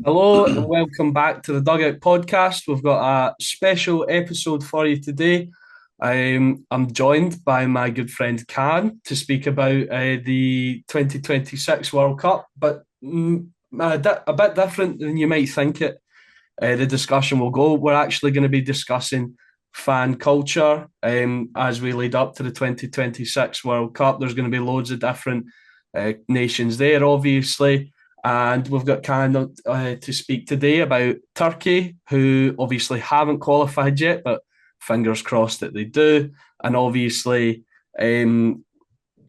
Hello and welcome back to the Dugout podcast. We've got a special episode for you today. I'm joined by my good friend Kaan to speak about the 2026 World Cup, but a bit different than you might think it. The discussion will go. We're actually going to be discussing fan culture as we lead up to the 2026 World Cup. There's going to be loads of different nations there, obviously. And we've got Kaan to speak today about Turkey, who obviously haven't qualified yet, but fingers crossed that they do. And obviously, as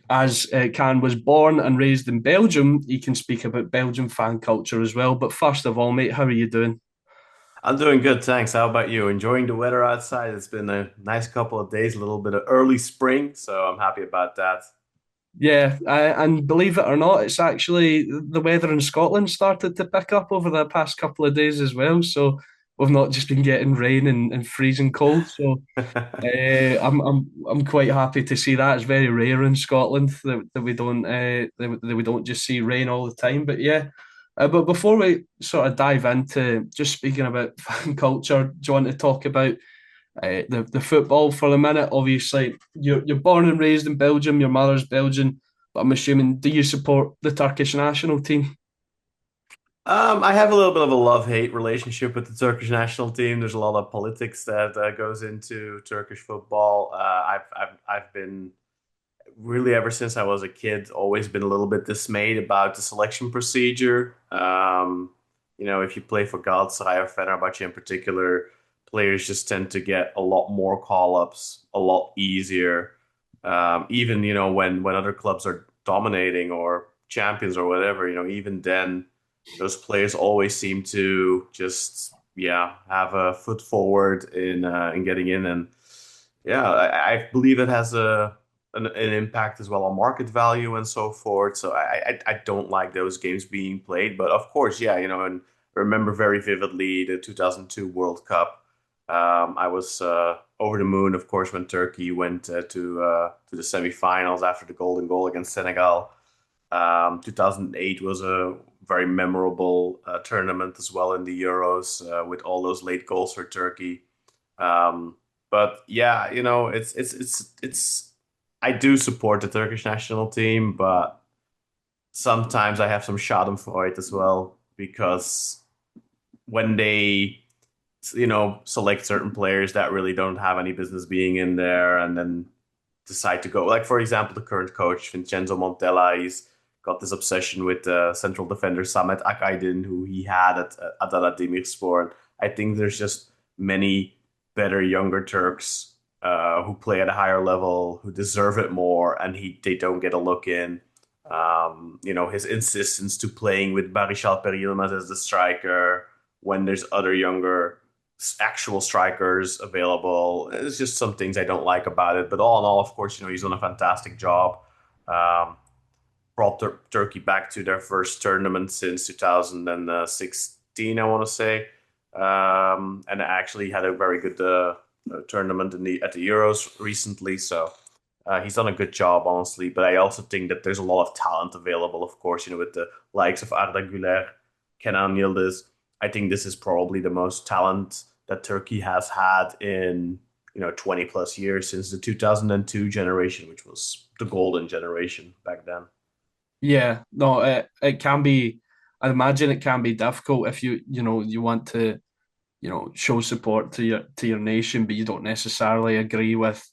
Kaan was born and raised in Belgium, he can speak about Belgian fan culture as well. But first of all, mate, how are you doing? I'm doing good, thanks. How about you? Enjoying the weather outside? It's been a nice couple of days, a little bit of early spring, so I'm happy about that. Yeah, and believe it or not, it's actually the weather in Scotland started to pick up over the past couple of days as well. So we've not just been getting rain and freezing cold. So I'm quite happy to see that. It's very rare in Scotland that we don't that we don't just see rain all the time. But yeah, but before we sort of dive into just speaking about fan culture, do you want to talk about the football for a minute? Obviously, you're born and raised in Belgium. Your mother's Belgian, but I'm assuming, do you support the Turkish national team? I have a little bit of a love-hate relationship with the Turkish national team. There's a lot of politics that goes into Turkish football. I've been really ever since I was a kid, always been a little bit dismayed about the selection procedure. If you play for Galatasaray or Fenerbahce in particular, players just tend to get a lot more call-ups, a lot easier. Even when other clubs are dominating or champions or whatever, even then, those players always seem to just have a foot forward in getting in, and I believe it has an impact as well on market value and so forth. So I don't like those games being played. But of course, and I remember very vividly the 2002 World Cup. I was over the moon, of course, when Turkey went to the semifinals after the golden goal against Senegal. 2008 was a very memorable tournament as well in the Euros with all those late goals for Turkey. Um, but yeah, it's I do support the Turkish national team, but sometimes I have some Schadenfreude as well because when they select certain players that really don't have any business being in there and then decide to go. Like, for example, the current coach, Vincenzo Montella, he's got this obsession with central defender Samet Akaydin, who he had at Adana Demirspor. And I think there's just many better younger Turks who play at a higher level, who deserve it more, and they don't get a look in. His insistence to playing with Barış Alper Yilmaz as the striker when there's other younger actual strikers available. It's just some things I don't like about it. But all in all, of course, he's done a fantastic job. Um, Brought Turkey back to their first tournament since 2016, I want to say, and actually had a very good tournament at the Euros recently. So he's done a good job, honestly. But I also think that there's a lot of talent available, of course, with the likes of Arda Güler, Kenan Yildiz. I think this is probably the most talent that Turkey has had in 20 plus years since the 2002 generation, which was the golden generation back then. Yeah, no, it can be. I imagine it can be difficult if you want to show support to your nation, but you don't necessarily agree with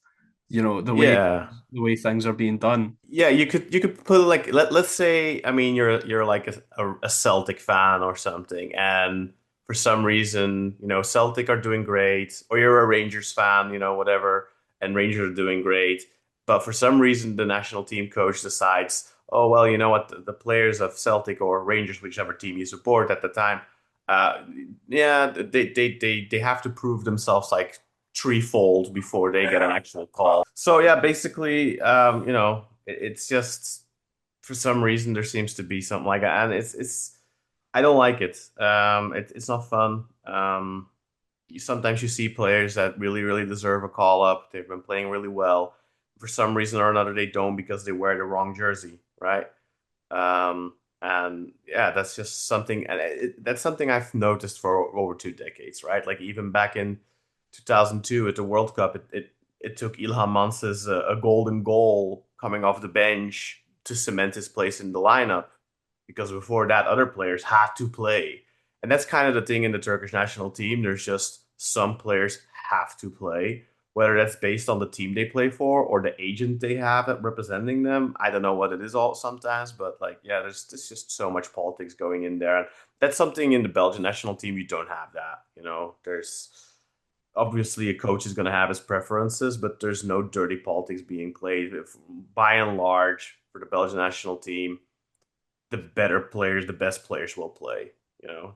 Yeah. the way things are being done. Yeah, you could put like let's say, I mean, you're like a Celtic fan or something, and for some reason, Celtic are doing great, or you're a Rangers fan, whatever, and Rangers are doing great, but for some reason the national team coach decides, oh well, you know what, the players of Celtic or Rangers, whichever team you support at the time, uh, yeah, they have to prove themselves like threefold before they get an actual call. So yeah, basically, it's just for some reason there seems to be something like that, and it's I don't like it. It's not fun. Sometimes you see players that really deserve a call up. They've been playing really well. For some reason or another, they don't because they wear the wrong jersey, right? Um, And yeah, that's just something, and that's something I've noticed for over 2 decades, right? Like even back in 2002 at the World Cup, it took Ilhan Mansız a golden goal coming off the bench to cement his place in the lineup, because before that, other players had to play. And that's kind of the thing in the Turkish national team. There's just some players have to play, whether that's based on the team they play for or the agent they have at representing them. I don't know what it is all sometimes, but like, yeah, there's just so much politics going in there. And that's something in the Belgian national team. You don't have that. There's obviously a coach is going to have his preferences, but there's no dirty politics being played. By and large, for the Belgian national team, the better players, the best players will play.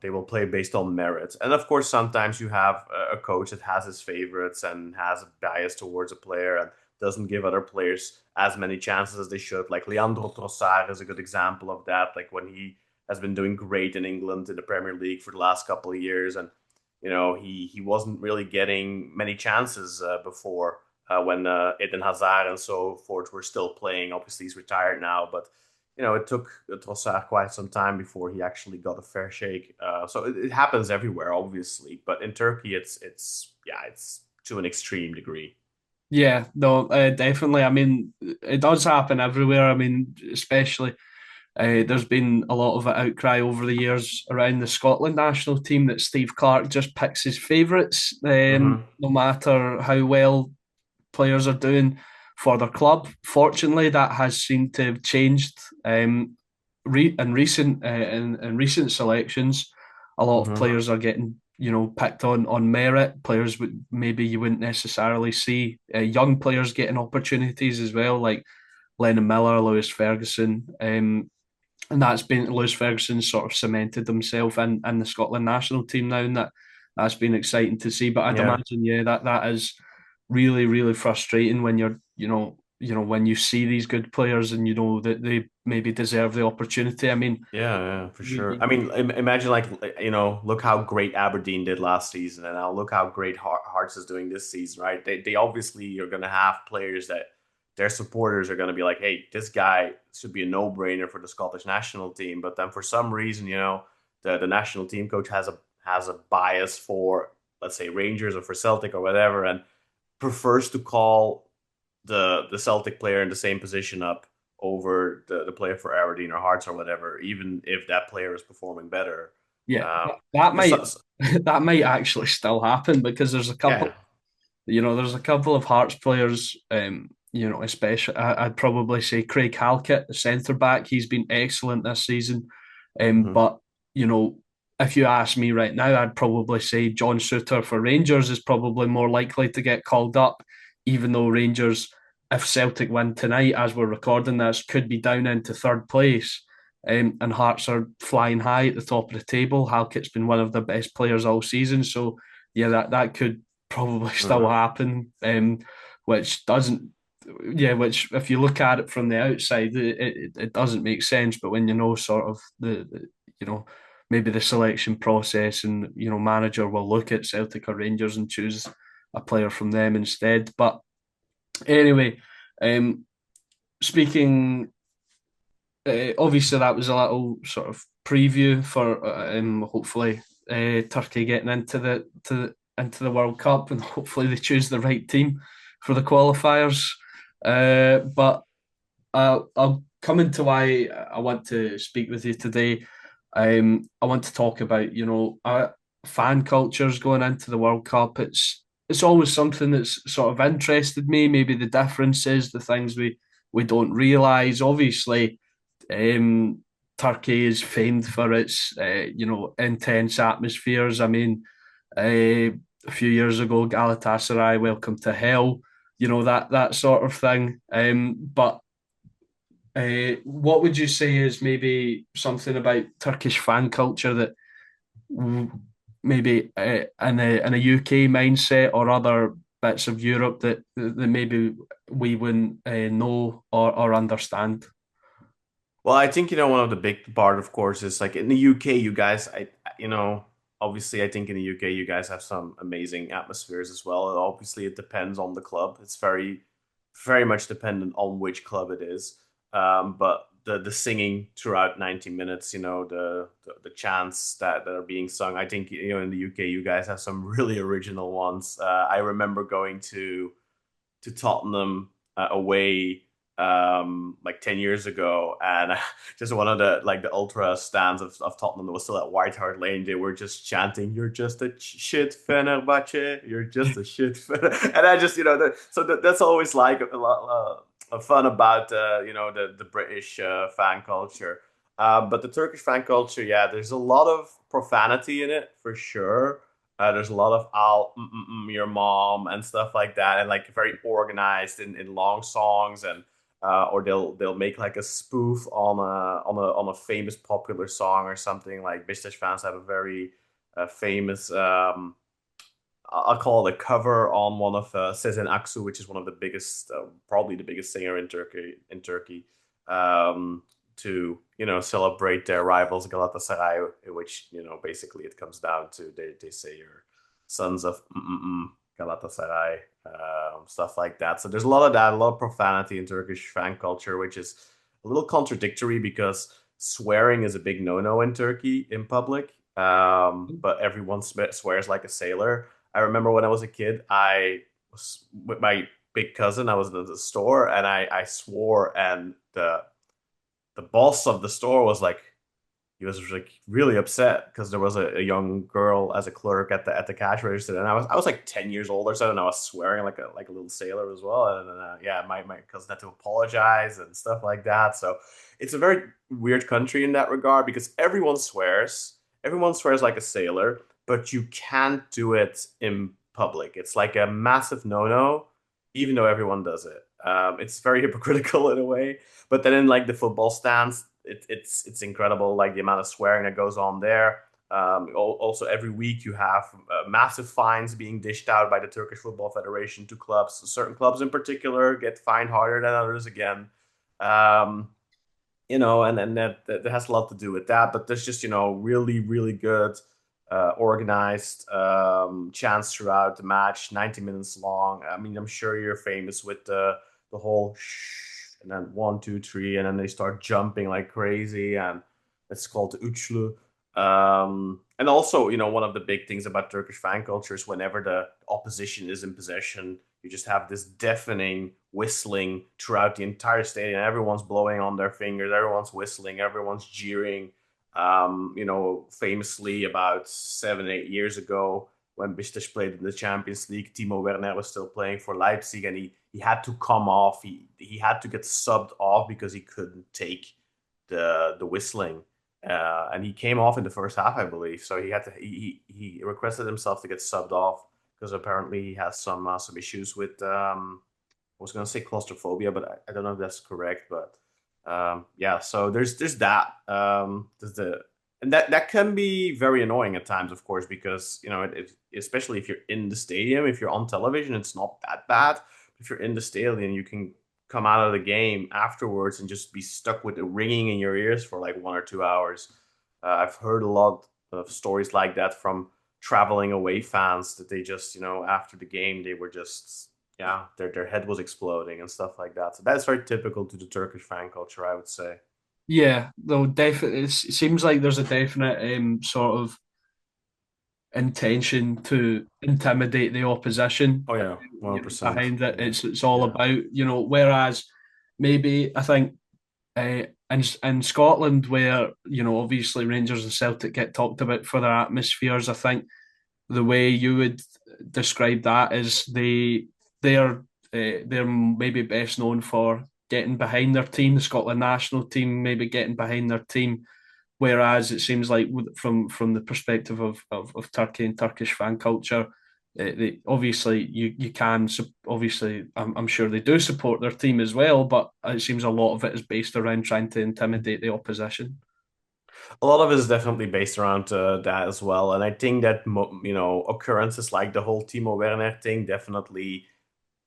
They will play based on merits. And of course, sometimes you have a coach that has his favorites and has a bias towards a player and doesn't give other players as many chances as they should. Like Leandro Trossard is a good example of that. Like when he has been doing great in England in the Premier League for the last couple of years, and he wasn't really getting many chances before when Eden Hazard and so forth were still playing. Obviously, he's retired now, but it took Trossard quite some time before he actually got a fair shake. So it happens everywhere, obviously, but in Turkey, it's to an extreme degree. Yeah, no, definitely. I mean, it does happen everywhere. I mean, especially there's been a lot of outcry over the years around the Scotland national team that Steve Clarke just picks his favourites, Hmm. no matter how well players are doing for their club. Fortunately, that has seemed to have changed in recent selections. A lot of Hmm. players are getting picked on merit. Players would maybe you wouldn't necessarily see. Young players getting opportunities as well, like Lennon Miller, Lewis Ferguson. And that's been Lewis Ferguson sort of cemented himself in the Scotland national team now, and that's been exciting to see. But I'd Yeah. imagine, yeah, that is really, really frustrating when when you see these good players and you know that they maybe deserve the opportunity. I mean, Yeah, yeah, for sure. we I mean, imagine like look how great Aberdeen did last season, and now look how great Hearts is doing this season, right? They obviously are going to have players that their supporters are going to be like, hey, this guy should be a no brainer for the Scottish national team. But then for some reason, the national team coach has a bias for, let's say, Rangers or for Celtic or whatever, and prefers to call the Celtic player in the same position up over the player for Aberdeen or Hearts or whatever, even if that player is performing better. yeah, Um, that just might that might actually still happen because yeah. there's a couple of Hearts players, especially I'd probably say Craig Halkett, the centre back. He's been excellent this season. Hmm. But, if you ask me right now, I'd probably say John Souttar for Rangers is probably more likely to get called up, even though Rangers, if Celtic win tonight, as we're recording this, could be down into third place. And Hearts are flying high at the top of the table. Halkett's been one of the best players all season. So, yeah, that could probably still Hmm. happen, which doesn't, yeah, which if you look at it from the outside, it doesn't make sense. But when you know sort of you know, maybe the selection process and, manager will look at Celtic or Rangers and choose a player from them instead. But anyway, um, speaking obviously, that was a little sort of preview for hopefully Turkey getting into the World Cup, and hopefully they choose the right team for the qualifiers. But I'll come into why I want to speak with you today. I want to talk about fan cultures going into the World Cup. It's always something that's sort of interested me. Maybe the differences, the things we don't realise. Obviously, Turkey is famed for its intense atmospheres. I mean, a few years ago, Galatasaray, Welcome to Hell, that sort of thing. But what would you say is maybe something about Turkish fan culture that maybe in a UK mindset or other bits of Europe that maybe we wouldn't know or understand? Well, I think one of the big part, of course, is like in the UK, you guys, you know, obviously, I think in the UK, you guys have some amazing atmospheres as well. Obviously, it depends on the club. It's very, very much dependent on which club it is. But the singing throughout 90 minutes, the chants that are being sung. I think, in the UK, you guys have some really original ones. I remember going to Tottenham away like 10 years ago, and just one of the ultra stands of Tottenham that was still at White Hart Lane, they were just chanting, "You're just a shit Fenerbahce, you're just a shit and I just, that's always like a lot of fun about the British fan culture. But the Turkish fan culture, yeah, there's a lot of profanity in it for sure. There's a lot of your mom and stuff like that, and like very organized in long songs, and or they'll make like a spoof on a famous popular song or something. Like Besiktas fans have a very famous I'll call it a cover on one of Sezen Aksu, which is one of the biggest, probably the biggest singer in Turkey. To celebrate their rivals Galatasaray, which basically it comes down to they say you're sons of Galatasaray, stuff like that. So there's a lot of that, a lot of profanity in Turkish fan culture, which is a little contradictory because swearing is a big no-no in Turkey in public, but everyone swears like a sailor. I remember when I was a kid, I was with my big cousin. I was at the store and I swore, and the boss of the store was like, he was like really upset because there was a young girl as a clerk at the cash register, and I was like 10 years old or so, and I was swearing like a little sailor as well, and yeah, my cousin had to apologize and stuff like that. So it's a very weird country in that regard because everyone swears like a sailor, but you can't do it in public. It's like a massive no-no, even though everyone does it. It's very hypocritical in a way. But then in like the football stands, it's incredible, like the amount of swearing that goes on there. Also, every week you have massive fines being dished out by the Turkish Football Federation to clubs. Certain clubs in particular get fined harder than others again. Um, and that has a lot to do with that. But there's just really really good organized chants throughout the match, 90 minutes long. I mean, I'm sure you're famous with the whole shh, and then one, two, three, and then they start jumping like crazy, and it's called the Uchlu. And also, one of the big things about Turkish fan culture is whenever the opposition is in possession, you just have this deafening whistling throughout the entire stadium. Everyone's blowing on their fingers, everyone's whistling, everyone's jeering. Famously about 7, 8 years ago, when Besiktas played in the Champions League, Timo Werner was still playing for Leipzig, and he had to come off. He had to get subbed off because he couldn't take the whistling, and he came off in the first half, I believe. So he requested himself to get subbed off because apparently he has some issues with I was gonna say claustrophobia, but I don't know if that's correct. But yeah, so there's that. There's the and that can be very annoying at times, of course, because especially if you're in the stadium, if you're on television, it's not that bad. If you're in the stadium, you can come out of the game afterwards and just be stuck with the ringing in your ears for like 1 or 2 hours. I've heard a lot of stories like that from traveling away fans that they just after the game they were just, yeah, their head was exploding and stuff like that. So that's very typical to the Turkish fan culture, I would say. Yeah, though definitely, it seems like there's a definite sort of intention to intimidate the opposition. Oh yeah, 100%. Behind it, Yeah, it's all yeah. about whereas maybe I think in Scotland, where obviously Rangers and Celtic get talked about for their atmospheres, I think the way you would describe that is they're maybe best known for getting behind their team, the Scotland national team, maybe getting behind their team. Whereas it seems like from the perspective of Turkey and Turkish fan culture, obviously you can obviously I'm sure they do support their team as well, but it seems a lot of it is based around trying to intimidate the opposition. A lot of it is definitely based around that as well, and I think that occurrences like the whole Timo Werner thing definitely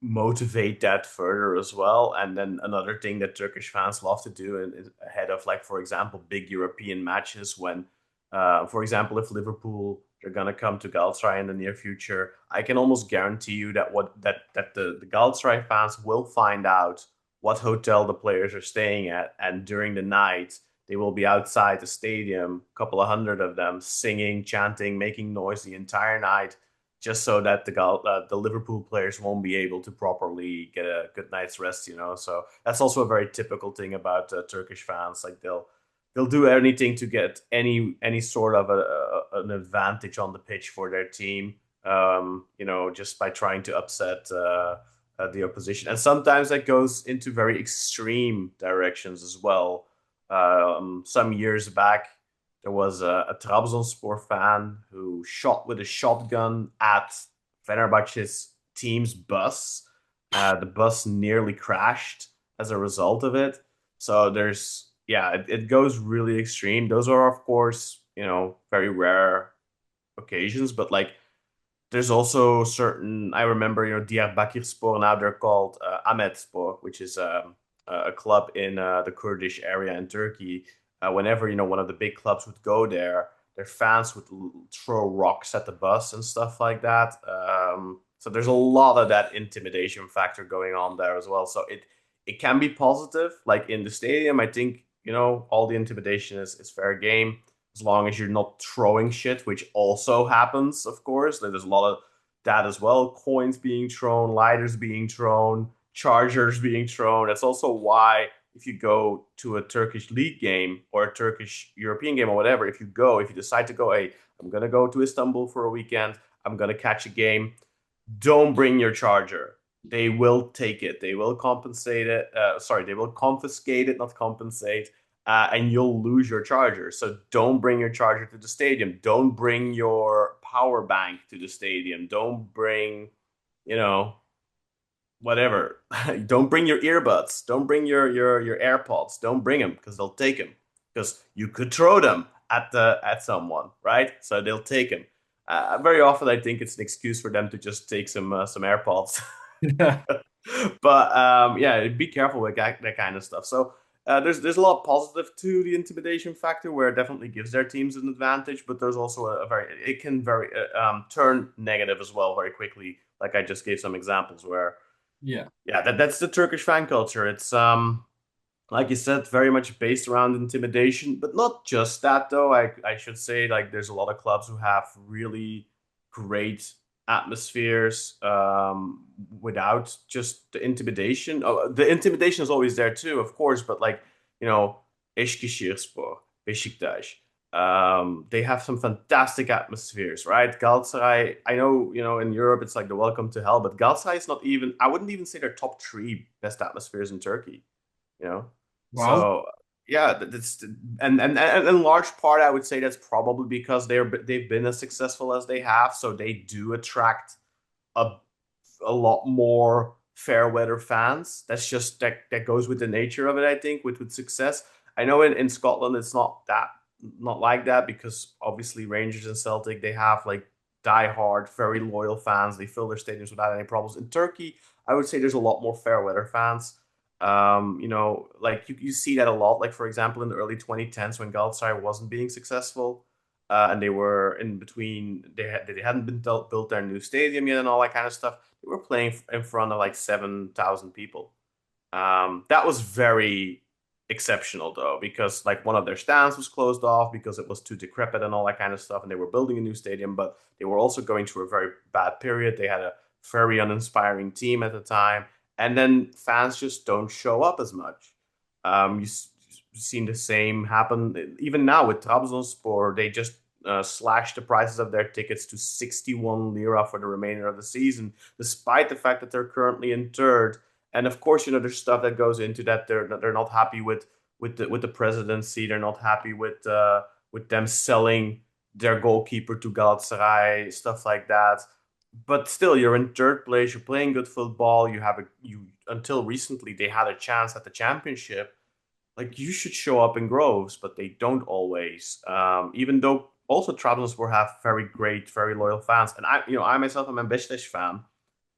motivate that further as well. And then another thing that Turkish fans love to do ahead of, like, for example, big European matches, when, for example, if Liverpool are gonna come to Galatasaray in the near future, I can almost guarantee you that the Galatasaray fans will find out what hotel the players are staying at, and during the night they will be outside the stadium, a couple of hundred of them, singing, chanting, making noise the entire night, just so that the Liverpool players won't be able to properly get a good night's rest. So that's also a very typical thing about Turkish fans. Like they'll do anything to get any sort of an advantage on the pitch for their team. Just by trying to upset the opposition, and sometimes that goes into very extreme directions as well. Some years back, there was a Trabzonspor fan who shot with a shotgun at Fenerbahce's team's bus. The bus nearly crashed as a result of it. So it goes really extreme. Those are, of course, very rare occasions, but like there's also certain. I remember, Diyarbakirspor. Now they're called Ahmetspor, which is a club in the Kurdish area in Turkey. Whenever one of the big clubs would go there, their fans would throw rocks at the bus and stuff like that. So there's a lot of that intimidation factor going on there as well. So it can be positive. Like in the stadium, I think all the intimidation is fair game as long as you're not throwing shit, which also happens, of course. There's a lot of that as well. Coins being thrown, lighters being thrown, chargers being thrown. That's also why if you go to a Turkish league game or a Turkish European game or whatever, if you decide to go, hey, I'm going to go to Istanbul for a weekend, I'm going to catch a game, don't bring your charger. They will take it. They will compensate it. They will confiscate it, not compensate, and you'll lose your charger. So don't bring your charger to the stadium. Don't bring your power bank to the stadium. Don't bring, you know, whatever. Don't bring your earbuds. Don't bring your AirPods. Don't bring them because they'll take them because you could throw them at someone, right? So they'll take them. Very often, I think it's an excuse for them to just take some AirPods. Yeah. But yeah, be careful with that kind of stuff. So there's a lot positive to the intimidation factor, where it definitely gives their teams an advantage. But there's also it can very turn negative as well very quickly. Like I just gave some examples where Yeah. yeah, that's the Turkish fan culture. It's like you said, very much based around intimidation, but not just that though. I should say, like, there's a lot of clubs who have really great atmospheres without just the intimidation. Oh, the intimidation is always there too, of course, but like, you know, Eskişehirspor, Besiktas, they have some fantastic atmospheres, right? Galatasaray, I know, in Europe it's like the welcome to hell, but Galatasaray is not even, I wouldn't even say they're top three best atmospheres in Turkey, you know? Wow. So yeah, that's and in large part, I would say that's probably because they've been as successful as they have, so they do attract a a lot more fair weather fans. That's just that goes with the nature of it, I think, with success. I know in Scotland it's not like that because obviously Rangers and Celtic, they have like die-hard, very loyal fans. They fill their stadiums without any problems. In Turkey, I would say there's a lot more fair weather fans. Like you see that a lot. Like for example, in the early 2010s when Galatasaray wasn't being successful, and they were in between. They hadn't built their new stadium yet and all that kind of stuff. They were playing in front of like 7,000 people. That was very exceptional though, because like one of their stands was closed off because it was too decrepit and all that kind of stuff, and they were building a new stadium, but they were also going through a very bad period. They had a very uninspiring team at the time, and then fans just don't show up as much. You've seen the same happen even now with Trabzonspor. They just slashed the prices of their tickets to 61 lira for the remainder of the season, despite the fact that they're currently in third. And of course, there's stuff that goes into that. They're not happy with the presidency. They're not happy with them selling their goalkeeper to Galatasaray, stuff like that. But still, you're in third place. You're playing good football. You until recently they had a chance at the championship. Like you should show up in Groves, but they don't always. Even though also Trabzonspor have very great, very loyal fans, and I myself am a Besiktas fan.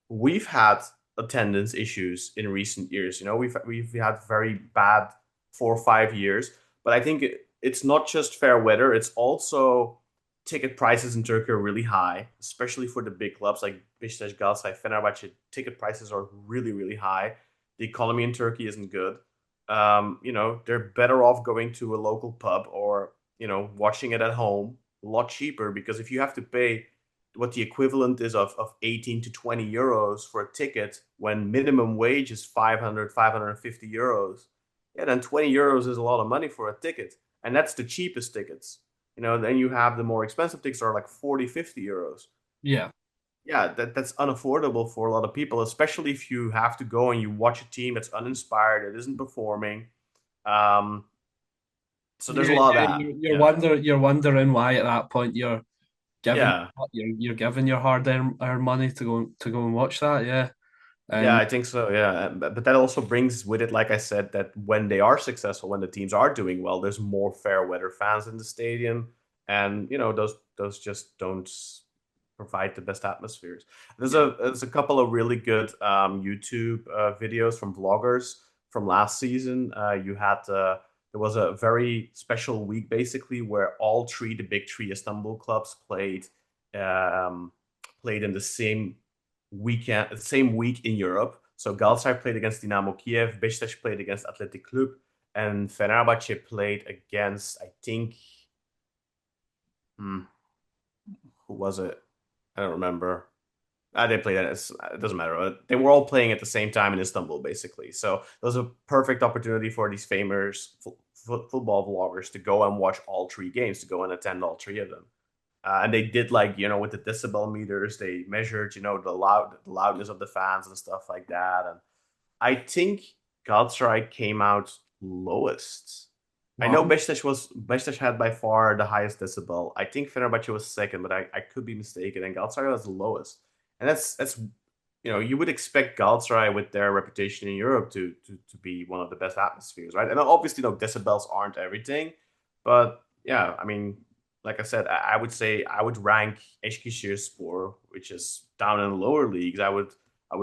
We've had attendance issues in recent years. We've had very bad 4 or 5 years, but I think it's not just fair weather. It's also ticket prices in Turkey are really high, especially for the big clubs like Beşiktaş, Galatasaray, Fenerbahçe. Ticket prices are really, really high. The economy in Turkey isn't good. They're better off going to a local pub or watching it at home a lot cheaper because if you have to pay what the equivalent is of 18 to 20 euros for a ticket when minimum wage is 500, 550 euros, yeah, then 20 euros is a lot of money for a ticket. And that's the cheapest tickets. Then you have the more expensive tickets are like 40, 50 euros. Yeah. Yeah, that's unaffordable for a lot of people, especially if you have to go and you watch a team that's uninspired, that isn't performing. Um, so there's a Yeah, lot of yeah, that. Yeah, you're wondering why at that point giving yeah, you're giving your hard earned money to go and watch that. Yeah, yeah. and I think so. Yeah, but that also brings with it, like I said, that when they are successful, when the teams are doing well, there's more fair weather fans in the stadium, and those just don't provide the best atmospheres. yeah, There's a couple of really good YouTube videos from vloggers from last season. There was a very special week basically where all three the big three Istanbul clubs um, played in the same week in Europe. So Galatasaray played against Dynamo Kiev, Besiktas played against Athletic Club, and Fenerbahce played against I think hmm, who was it? I don't remember. I didn't play that. It doesn't matter. They were all playing at the same time in Istanbul, basically. So it was a perfect opportunity for these famous football vloggers to go and watch all three games, to go and attend all three of them. And they did like with the decibel meters, they measured the loudness of the fans and stuff like that. And I think Galatasaray came out lowest. I know wow, Besiktas had by far the highest decibel. I think Fenerbahce was second, but I could be mistaken. And Galatasaray was the lowest. And that's you would expect Galatasaray with their reputation in Europe to be one of the best atmospheres, right? And obviously, decibels aren't everything, but yeah, I mean, like I said, I would say I would rank Eskişehirspor, which is down in the lower leagues. I would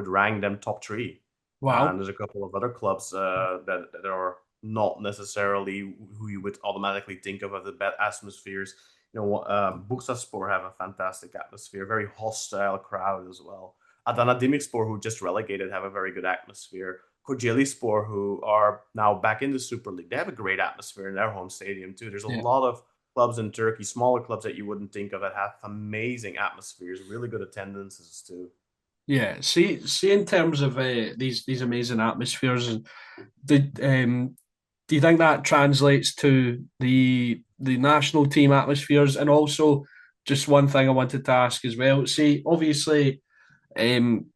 rank them top three. wow, And there's a couple of other clubs that are not necessarily who you would automatically think of as the bad atmospheres. Bursaspor have a fantastic atmosphere, very hostile crowd as well. Adana Demirspor, who just relegated, have a very good atmosphere. Kocaelispor, who are now back in the Super League, they have a great atmosphere in their home stadium too. There's a yeah, lot of clubs in Turkey, smaller clubs that you wouldn't think of that have amazing atmospheres, really good attendances too. yeah. See, in terms of these amazing atmospheres, and the do you think that translates to the national team atmospheres? And also, just one thing I wanted to ask as well. See, obviously, um,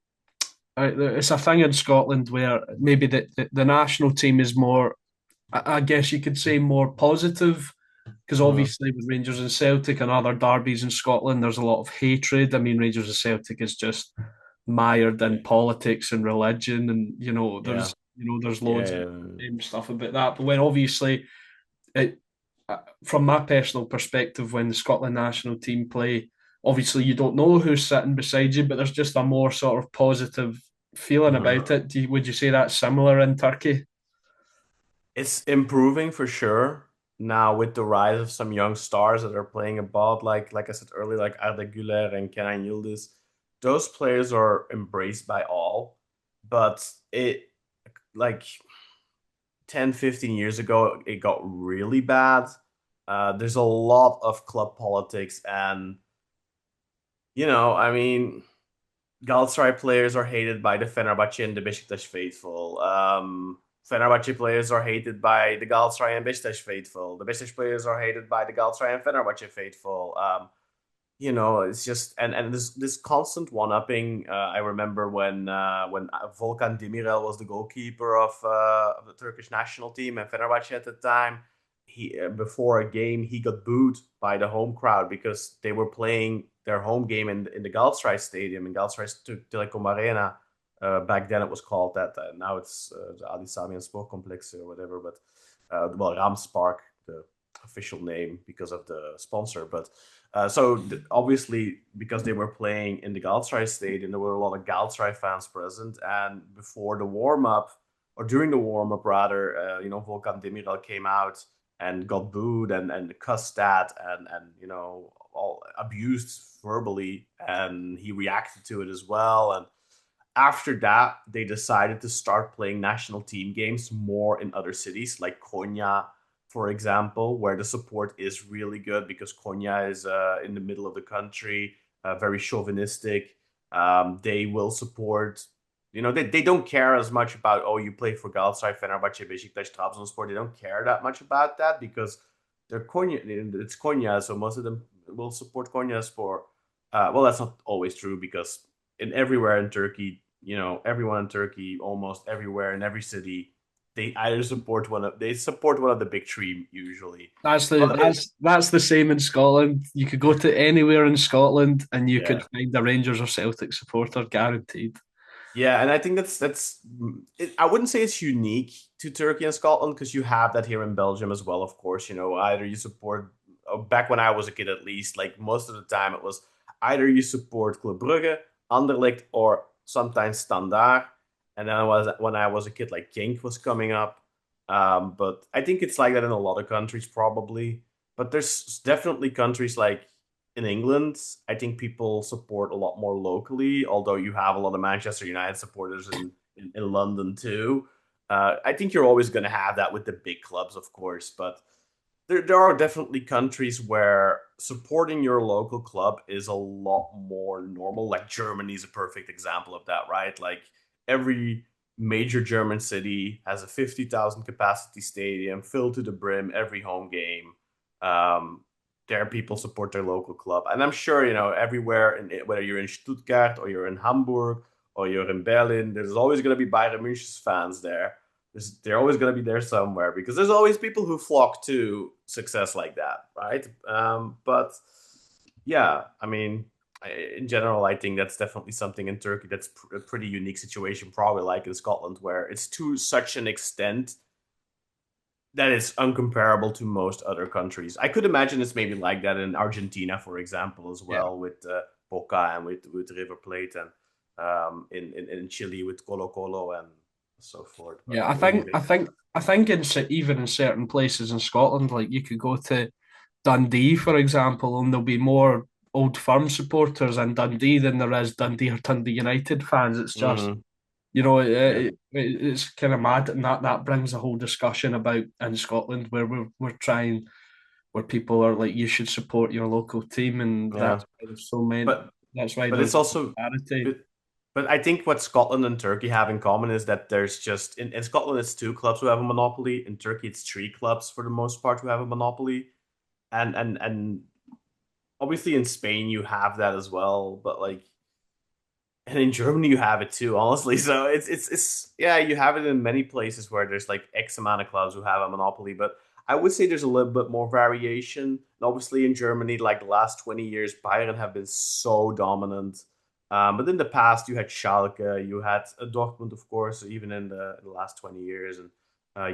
it's a thing in Scotland where maybe the national team is more, I guess you could say, more positive because Mhm. obviously with Rangers and Celtic and other derbies in Scotland, there's a lot of hatred. I mean, Rangers and Celtic is just mired in politics and religion, and Yeah, there's yeah, loads of yeah. stuff about that. But when obviously it, from my personal perspective, when the Scotland national team play, obviously you don't know who's sitting beside you, but there's just a more sort of positive feeling Mhm. about it. Would you say that's similar in Turkey? It's improving for sure now with the rise of some young stars that are playing abroad, like I said earlier, like Arda Güler and Kenan Yıldız. Those players are embraced by all, but it like 10, 15 years ago, it got really bad. There's a lot of club politics, and I mean, Galatasaray players are hated by the Fenerbahce and the Besiktas faithful. Fenerbahce players are hated by the Galatasaray and Besiktas faithful. The Besiktas players are hated by the Galatasaray and Fenerbahce faithful. It's just and this constant one upping. I remember when Volkan Demirel was the goalkeeper of the Turkish national team and Fenerbahce at the time. He before a game he got booed by the home crowd because they were playing their home game in the Galatasaray Stadium in Galatasaray Telecom Arena. Back then it was called that. Now it's the Ali Sami and Sport Complex or whatever. But Rams Park, the official name because of the sponsor. But obviously, because they were playing in the Galatasaray Stadium, there were a lot of Galatasaray fans present. And before the warm up, or during the warm up rather, Volkan Demirel came out and got booed and cussed at and all abused verbally, and he reacted to it as well. And after that, they decided to start playing national team games more in other cities, like Konya, for example, where the support is really good because Konya is in the middle of the country, very chauvinistic. They will support, they don't care as much about, oh, you play for Galatasaray, Fenerbahce, Besiktas, Trabzonspor. They don't care that much about that because they're Konya, it's Konya, so most of them will support Konya's for. Well, that's not always true because in everywhere in Turkey, everyone in Turkey, almost everywhere in every city, they support one of the big three usually. That's the But that's the same in Scotland. You could go to anywhere in Scotland and you could yeah, find a Rangers or Celtic supporter guaranteed. yeah, and I think I wouldn't say it's unique to Turkey and Scotland because you have that here in Belgium as well. Of course, either you support. Back when I was a kid, at least, like most of the time, it was either you support Club Brugge, Anderlecht, or sometimes Standard. And then when I was a kid, like Genk was coming up. But I think it's like that in a lot of countries, probably. But there's definitely countries like in England, I think people support a lot more locally, although you have a lot of Manchester United supporters in London too. I think you're always going to have that with the big clubs, of course, but there are definitely countries where supporting your local club is a lot more normal. Like Germany is a perfect example of that, right? Like every major German city has a 50,000 capacity stadium filled to the brim every home game. Um, there people support their local club, and I'm sure everywhere, whether you're in Stuttgart or you're in Hamburg or you're in Berlin, there's always going to be Bayern München's fans there. They're always going to be there somewhere because there's always people who flock to success like that, right? But yeah, I mean, in general, I think that's definitely something in Turkey that's a pretty unique situation, probably like in Scotland, where it's to such an extent that is uncomparable to most other countries. I could imagine it's maybe like that in Argentina, for example, as Yeah. well with Boca and with River Plate, and in Chile with Colo Colo and so forth. But Yeah, I think I think I think even in certain places in Scotland, like you could go to Dundee, for example, and there'll be more Old Firm supporters in Dundee than there is Dundee or Dundee United fans. It's just, mm, yeah, it's kind of mad, and that brings a whole discussion about in Scotland where we're trying, where people are like, you should support your local team, and yeah, that's why there's so many. but That's why but there's it's also parity. but, but I think what Scotland and Turkey have in common is that there's just in Scotland it's two clubs who have a monopoly. In Turkey it's three clubs for the most part who have a monopoly. And obviously in Spain you have that as well, but like and in Germany you have it too, honestly. So it's yeah, you have it in many places where there's like X amount of clubs who have a monopoly, but I would say there's a little bit more variation. And obviously in Germany, like the last 20 years, Bayern have been so dominant. But in the past, you had Schalke, you had Dortmund, of course, even in the last 20 years, and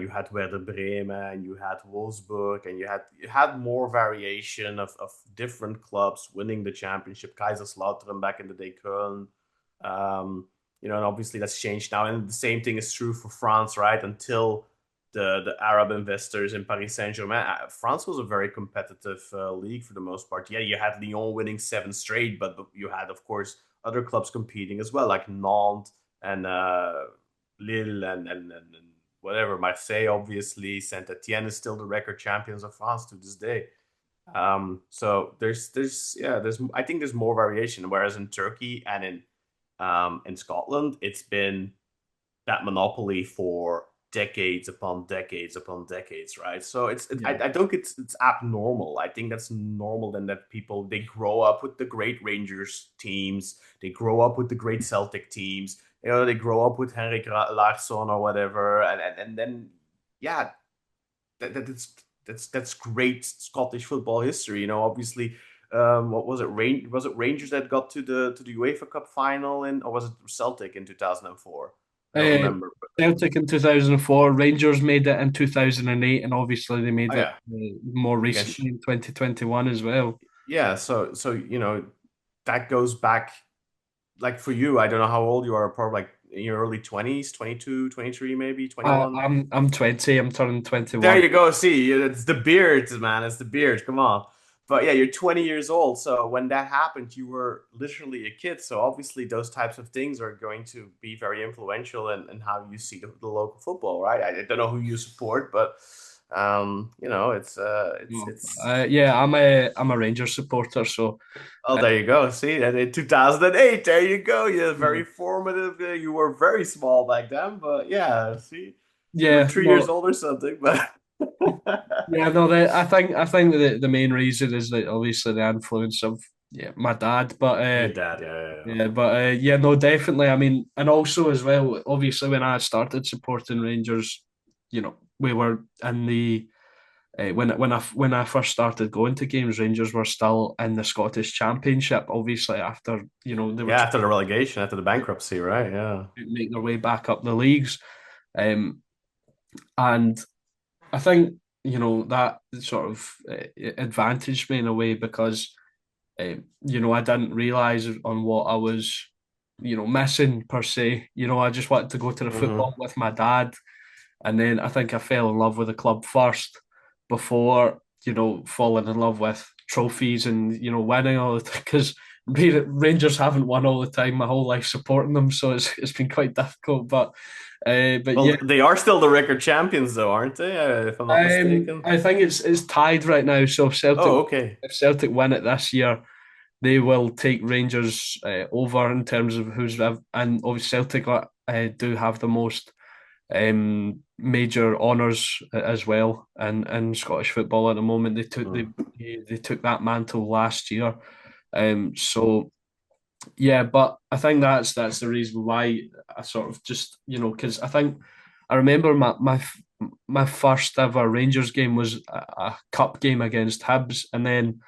you had Werder Bremen, and you had Wolfsburg, and you had more variation of different clubs winning the championship. Kaiserslautern back in the day, Köln. And obviously that's changed now. And the same thing is true for France, right? Until the Arab investors in Paris Saint-Germain, France was a very competitive league for the most part. Yeah, you had Lyon winning 7 straight, but you had, of course, other clubs competing as well, like Nantes and Lille and whatever, Marseille, obviously. Saint Etienne is still the record champions of France to this day. So there's I think there's more variation. Whereas in Turkey and in Scotland, it's been that monopoly for decades upon decades upon decades, right? So I don't think it's abnormal. I think that's normal then that people they grow up with the great Rangers teams, they grow up with the great Celtic teams, they grow up with Henrik Larsson or whatever, and then yeah, that's great Scottish football history. Obviously, what was it? Was it Rangers that got to the UEFA Cup final or was it Celtic in 2004? I don't Uh, remember. But, Celtic in 2004, Rangers made it in 2008, and obviously they oh made it yeah, more against recently in 2021 as well. yeah. So that goes back like for you. I don't know how old you are. Probably like in your early 20s, 22, 23, maybe 21. I'm 20. I'm turning There 21. you go. See, it's the beard, man. It's the beard. Come on. but yeah, you're 20 years old. So when that happened, you were literally a kid. So obviously, those types of things are going to be very influential in how you see the local football, right? I don't know who you support, but No. it's. Yeah, I'm a Rangers supporter, so Oh, uh, there you go. See, and in 2008, there you go. You're yeah, very formative. You were very small back then, but yeah, see, you were yeah, 3 years no, old or something, but yeah, no. I think the main reason is that obviously the influence of my dad, but your dad, yeah, yeah, yeah. yeah, no, definitely. I mean, and also as well, obviously when I started supporting Rangers, we were in the when I first started going to games, Rangers were still in the Scottish Championship. Obviously, after they were Yeah, after trying the relegation, after the bankruptcy, right? Yeah. to make their way back up the leagues, um, and I think that sort of advantaged me in a way because I didn't realize on what I was missing per se. I just wanted to go to the Mm-hmm. football with my dad, and then I think I fell in love with the club first before, falling in love with trophies and, winning all the time. Because Rangers haven't won all the time my whole life supporting them. So it's been quite difficult. But yeah, Well, they are still the record champions, though, aren't they? If I'm not mistaken. I think it's tied right now. So Oh, okay. if Celtic win it this year, they will take Rangers over in terms of and obviously Celtic do have the most major honours as well in Scottish football at the moment. Mm. They took that mantle last year. So yeah, but I think that's the reason why I sort of just because I think I remember my first ever Rangers game was a cup game against Hibs, and then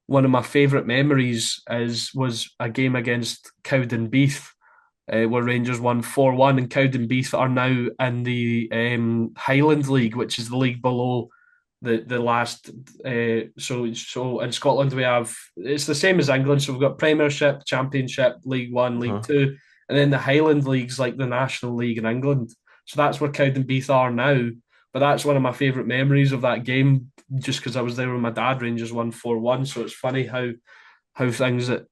one of my favourite memories is was a game against Cowdenbeath where Rangers won 4-1, and Cowdenbeath are now in the Highland League, which is the league below the last. So in Scotland we have it's the same as England. So we've got Premiership, Championship, League One, League Mhm. Two, and then the Highland League's like the National League in England. So that's where Cowdenbeath are now. But that's one of my favourite memories of that game, just because I was there with my dad. Rangers won 4-1. So it's funny how things that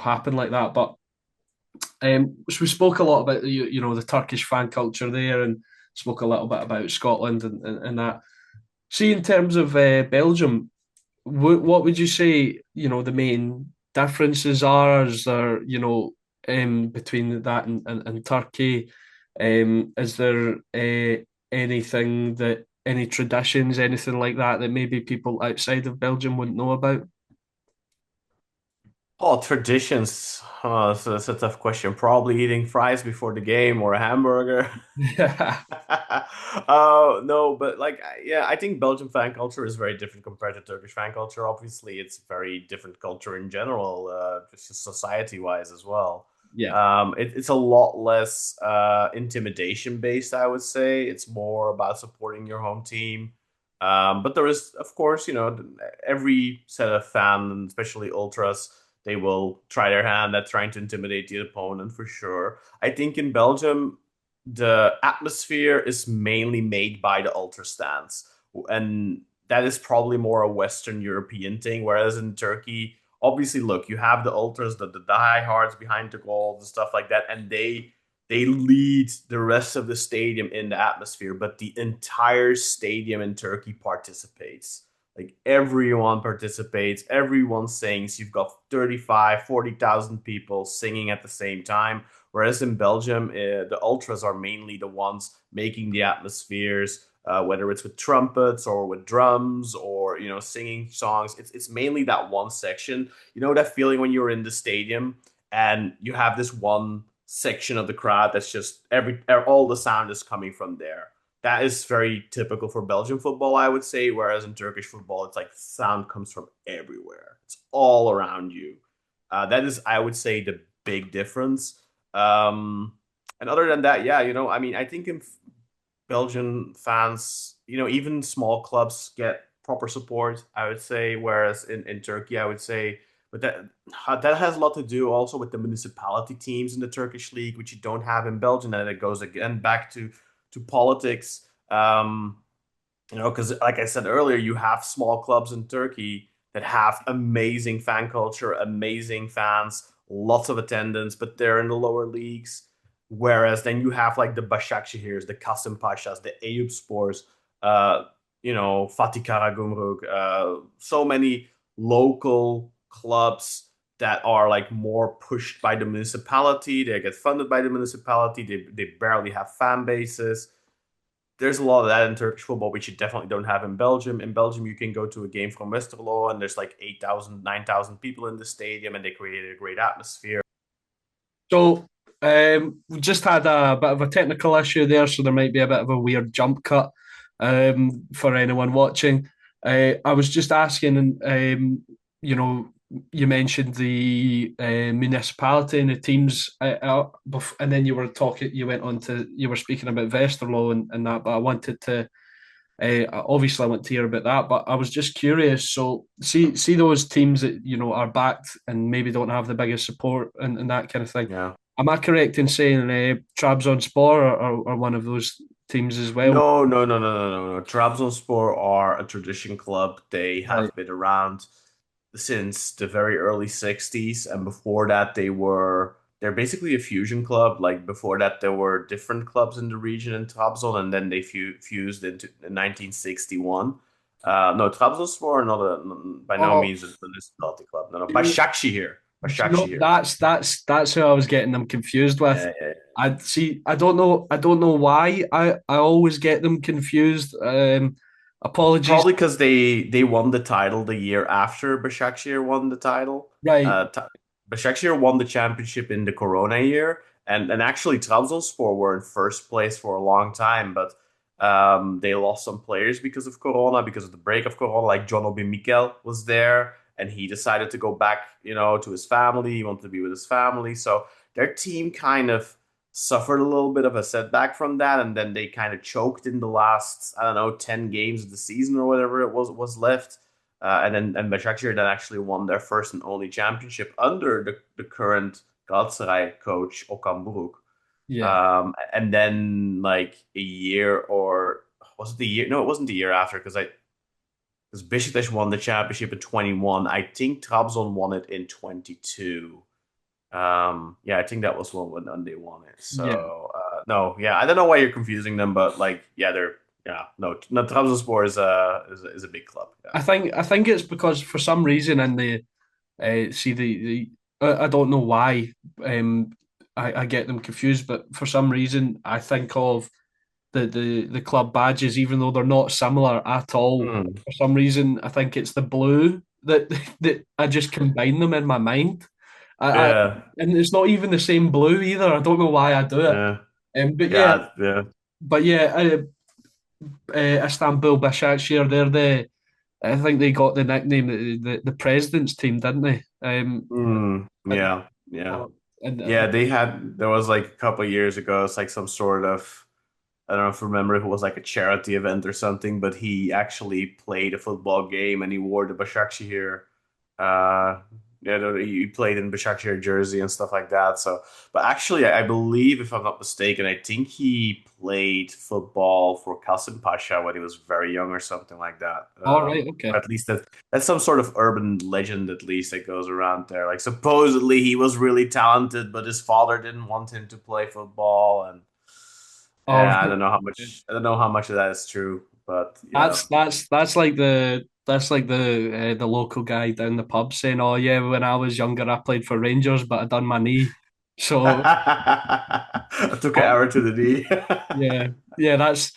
happen like that. But so we spoke a lot about the Turkish fan culture there, and spoke a little bit about Scotland and that. See, in terms of Belgium, what would you say the main differences are? Is there between that and Turkey? Is there anything that any traditions, anything like that that maybe people outside of Belgium wouldn't know about? Oh, traditions. Oh, that's a tough question. Probably eating fries before the game or a hamburger. Yeah, No, but yeah, I think Belgian fan culture is very different compared to Turkish fan culture. Obviously, it's very different culture in general, just society-wise as well. yeah, It's a lot less intimidation based, I would say. It's more about supporting your home team. But there is, of course, every set of fans, especially ultras, they will try their hand at trying to intimidate the opponent for sure. I think in Belgium, the atmosphere is mainly made by the ultra stands, and that is probably more a Western European thing. Whereas in Turkey, obviously, look, you have the ultras, the diehards behind the goals and stuff like that, and they lead the rest of the stadium in the atmosphere, but the entire stadium in Turkey participates. Like everyone participates, everyone sings. You've got 35, 40,000 people singing at the same time. Whereas in Belgium, the ultras are mainly the ones making the atmospheres, whether it's with trumpets or with drums or singing songs. It's mainly that one section. You know that feeling when you're in the stadium and you have this one section of the crowd that's just all the sound is coming from there. That is very typical for Belgian football, I would say. Whereas in Turkish football, it's like sound comes from everywhere. It's all around you. That is, I would say, the big difference. Um, and other than that, yeah, I mean, I think in Belgian fans, even small clubs get proper support, I would say. Whereas in Turkey, I would say, but that has a lot to do also with the municipality teams in the Turkish league, which you don't have in Belgium, and it goes again back to politics. Because like I said earlier, you have small clubs in Turkey that have amazing fan culture, amazing fans, lots of attendance, but they're in the lower leagues. Whereas then you have like the Başakşehir's, the Kasım Pashas, the Eyüpspors, uh, Fatih Karagümrük, so many local clubs that are like more pushed by the municipality. They get funded by the municipality. They barely have fan bases. There's a lot of that in Turkish football, which you definitely don't have in Belgium. In Belgium, you can go to a game from Westerlo, and there's like 8,000, 9,000 people in the stadium, and they created a great atmosphere. So we just had a bit of a technical issue there, so there might be a bit of a weird jump cut for anyone watching. I was just asking, you mentioned the municipality and the teams, and then you went on you were speaking about Westerlo and that, but I wanted to. Obviously, I want to hear about that, but I was just curious. So, see those teams that are backed and maybe don't have the biggest support and that kind of thing. Yeah. Am I correct in saying Trabzonspor are one of those teams as well? No, no, no, no, no, no, no. Trabzonspor are a tradition club. They Right. have been around since the very early 60s, and before that they're basically a fusion club. Like before that there were different clubs in the region in Trabzon, and then they fused into in 1961. No, Trabzonspor are not by no Oh, means a municipality club. No, no, do Başakşehir. you know Başakşehir. that's who I was getting them confused with. Yeah, yeah, I see. I don't know why. I always get them confused. Apologies. probably because they won the title the year after Başakşehir won the title. Right. Uh, Başakşehir won the championship in the Corona year, and actually Trabzonspor were in first place for a long time, but they lost some players because of Corona, because of the break of Corona. Like John Obi Mikel was there, and he decided to go back, to his family. He wanted to be with his family, so their team kind of suffered a little bit of a setback from that, and then they kind of choked in the last, I don't know, 10 games of the season or whatever it was left. And Başakşehir then actually won their first and only championship under the current Galatasaray coach Okan Buruk. Yeah. And then like a year, or was it the year? No, it wasn't the year after, because Besiktas won the championship in 21. I think Trabzon won it in 22. Yeah, I think that was when they won it. Yeah. So no, yeah, I don't know why you're confusing them, but like, yeah, they're yeah, no, Trabzonspor is a big club. Yeah. I think it's because for some reason in the see the I don't know why um I get them confused, but for some reason I think of the club badges, even though they're not similar at all. Mm, For some reason, I think it's the blue that that I just combine them in my mind. I yeah, and it's not even the same blue either. I don't know why I do it. yeah, But yeah, yeah, yeah. but yeah, Istanbul Başakşehir, I think they got the nickname the president's team, didn't they? And, Yeah, yeah, and yeah. There was like a couple of years ago. It's like some sort of, I don't know if you remember if it was like a charity event or something, but he actually played a football game and he wore the Başakşehir. Uh, yeah, he played in Başakşehir jersey and stuff like that. So, but actually, I believe, if I'm not mistaken, I think he played football for Kasım Pasha when he was very young or something like that. all right, okay. At least that's some sort of urban legend, at least, that goes around there. Like supposedly he was really talented, but his father didn't want him to play football, and All yeah, right. I don't know how much of that is true, but That's like the local guy down the pub saying, "Oh yeah, when I was younger, I played for Rangers, but I done my knee." So I took an oh, arrow to the knee. yeah, yeah, that's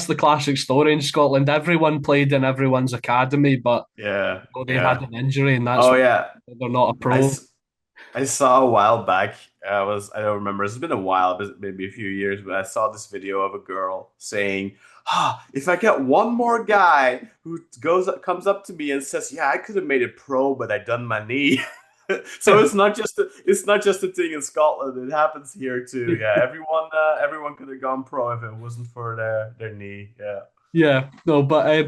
the classic story in Scotland. Everyone played in everyone's academy, but Yeah, they had yeah. an injury, and that's Oh why yeah. they're not a I, pro. s- I saw a while back. I don't remember. It's been a while, maybe a few years, but I saw this video of a girl saying, "Ah, if I get one more guy who comes up to me and says, 'Yeah, I could have made it pro, but I done my knee.'" So it's not just a thing in Scotland. It happens here too. Yeah, everyone could have gone pro if it wasn't for their knee. Yeah. Yeah, no, but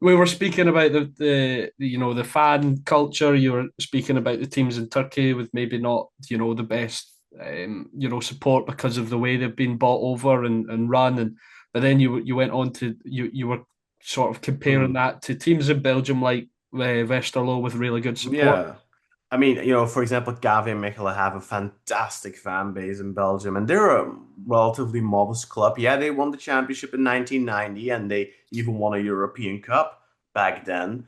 we were speaking about the fan culture. You were speaking about the teams in Turkey with maybe not the best support because of the way they've been bought over and run, and but then you went on to you were sort of comparing Mm, that to teams in Belgium like Westerlo with really good support. Yeah. I mean, for example, Gavi and Mechelen have a fantastic fan base in Belgium, and they're a relatively modest club. Yeah, they won the championship in 1990, and they even won a European Cup back then.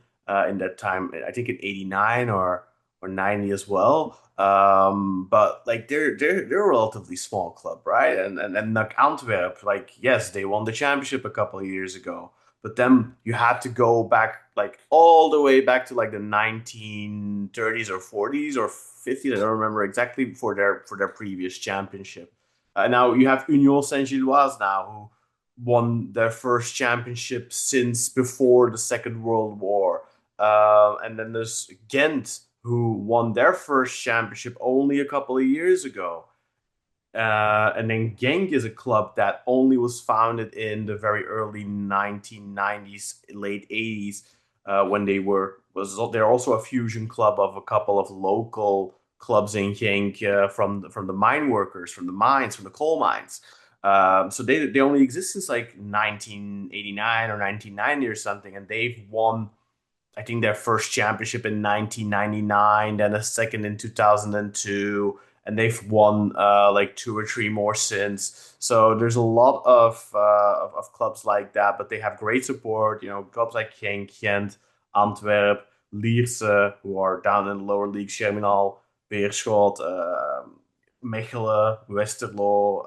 In that time, I think in '89 or '90 as well. But like they're a relatively small club, right? And like Antwerp, like yes, they won the championship a couple of years ago. But then you had to go back like all the way back to like the 1930s or 40s or 50s. I don't remember exactly for their previous championship. Now you have Union Saint-Gilloise now who won their first championship since before the Second World War. And then there's Ghent who won their first championship only a couple of years ago. And then Genk is a club that only was founded in the very early 1990s, late 80s, when they're also a fusion club of a couple of local clubs in Genk from the mine workers, from the mines, from the coal mines. So they only exist since like 1989 or 1990 or something, and they've won I think their first championship in 1999, then a second in 2002, and they've won like two or three more since. So there's a lot of clubs like that, but they have great support. Clubs like Genk, Gent, Antwerp, Lierse, who are down in the lower league, Germinal, Beerschot, Mechelen, Westerlo.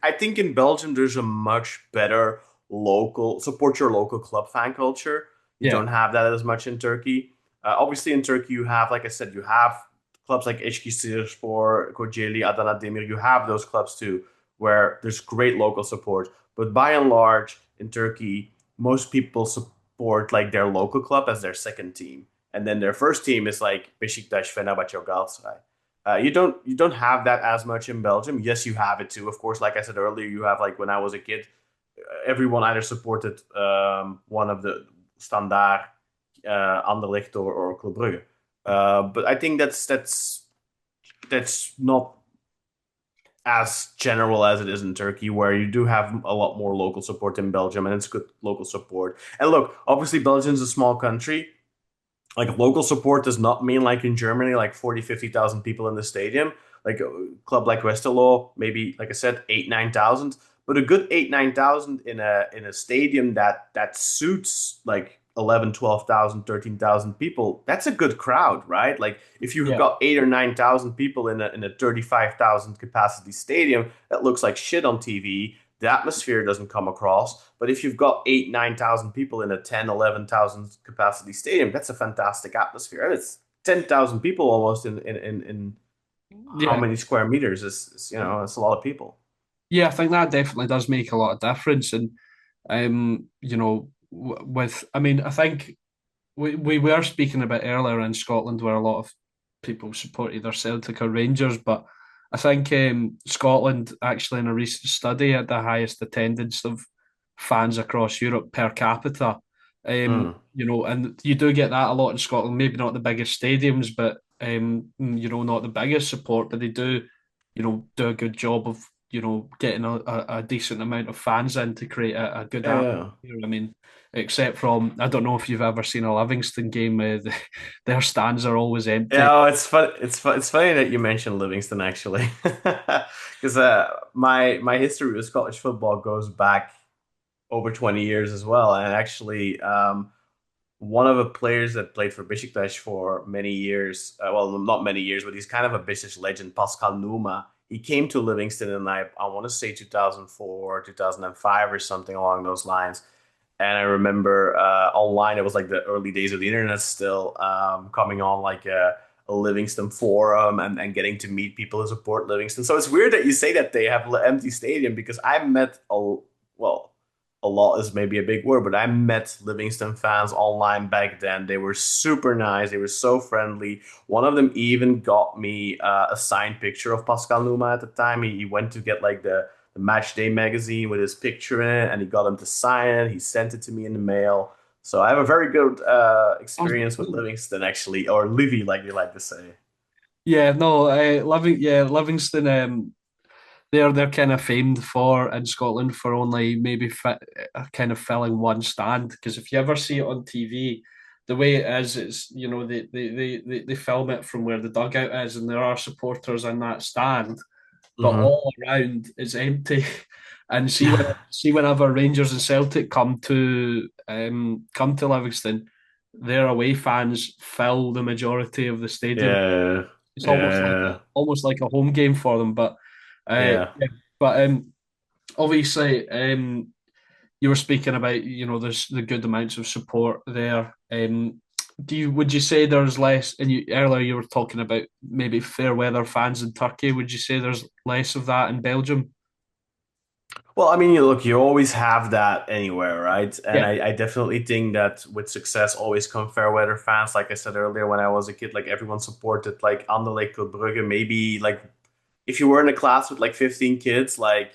I think in Belgium there's a much better local support your local club fan culture. You Yeah, don't have that as much in Turkey. Obviously, in Turkey, you have, like I said, you have clubs like Eskişehirspor, Kocaeli, Adana Demir. You have those clubs too, where there's great local support. But by and large, in Turkey, most people support like their local club as their second team, and then their first team is like Besiktas, Fenerbahce, or Galatasaray. You don't have that as much in Belgium. Yes, you have it too. Of course, like I said earlier, you have like when I was a kid, everyone either supported one of the Standaard, Anderlecht, or Club Brugge. But I think that's not as general as it is in Turkey, where you do have a lot more local support in Belgium, and it's good local support. And look, obviously, Belgium's a small country. Like local support does not mean like in Germany, like 40, 50,000 people in the stadium. Like a club like Westerlo, maybe like I said, 8, 9,000. But a good 8, 9,000 in a stadium that suits like 11, 12,000, 13,000 people, that's a good crowd, right? Like if you've yeah. got 8 or 9,000 people in a 35,000 capacity stadium, that looks like shit on TV. The atmosphere doesn't come across. But if you've got 8, 9,000 people in a 10, 11,000 capacity stadium, that's a fantastic atmosphere. And it's 10,000 people almost in how Yeah, many square meters it's a lot of people. yeah, I think that definitely does make a lot of difference. And I mean, I think we were speaking about earlier in Scotland where a lot of people support either Celtic or Rangers, but I think Scotland actually in a recent study had the highest attendance of fans across Europe per capita. Mm. And you do get that a lot in Scotland. Maybe not the biggest stadiums, but not the biggest support, but they do, do a good job of getting a decent amount of fans in to create a good Yeah, atmosphere. yeah. I mean, except from I don't know if you've ever seen a Livingston game. Their stands are always empty. Yeah, oh, it's fun. It's funny that you mentioned Livingston actually, because my history with Scottish football goes back over 20 years as well. And actually, one of the players that played for Besiktas for many years, well, not many years, but he's kind of a British legend, Pascal Nouma. He came to Livingston in I want to say 2004, 2005 or something along those lines. And I remember online, it was like the early days of the internet still, coming on like a Livingston forum and getting to meet people who support Livingston. So it's weird that you say that they have an empty stadium because I met well, a lot is maybe a big word, but I met Livingston fans online back then. They were super nice. They were so friendly. One of them even got me a signed picture of Pascal Numa at the time. He went to get like the Match Day magazine with his picture in it, and he got him to sign it. He sent it to me in the mail. So I have a very good experience with Livingston, actually, or Livy, like you like to say. Yeah, no, Livingston. They're kind of famed for in Scotland for only maybe kind of filling one stand because if you ever see it on TV, the way it is, it's they film it from where the dugout is, and there are supporters in that stand, but Hmm. all around is empty. And see whenever Rangers and Celtic come to Livingston, their away fans fill the majority of the stadium. Yeah, It's yeah, almost like a home game for them. But yeah. yeah, but obviously, you were speaking about there's the good amounts of support there. Would you say there's less? And earlier you were talking about maybe fair weather fans in Turkey. Would you say there's less of that in Belgium? Well, I mean, look, you always have that anywhere, right? And Yeah, I definitely think that with success always come fair weather fans. Like I said earlier, when I was a kid, like everyone supported like Anderlecht Club Brugge. Maybe like if you were in a class with like 15 kids, like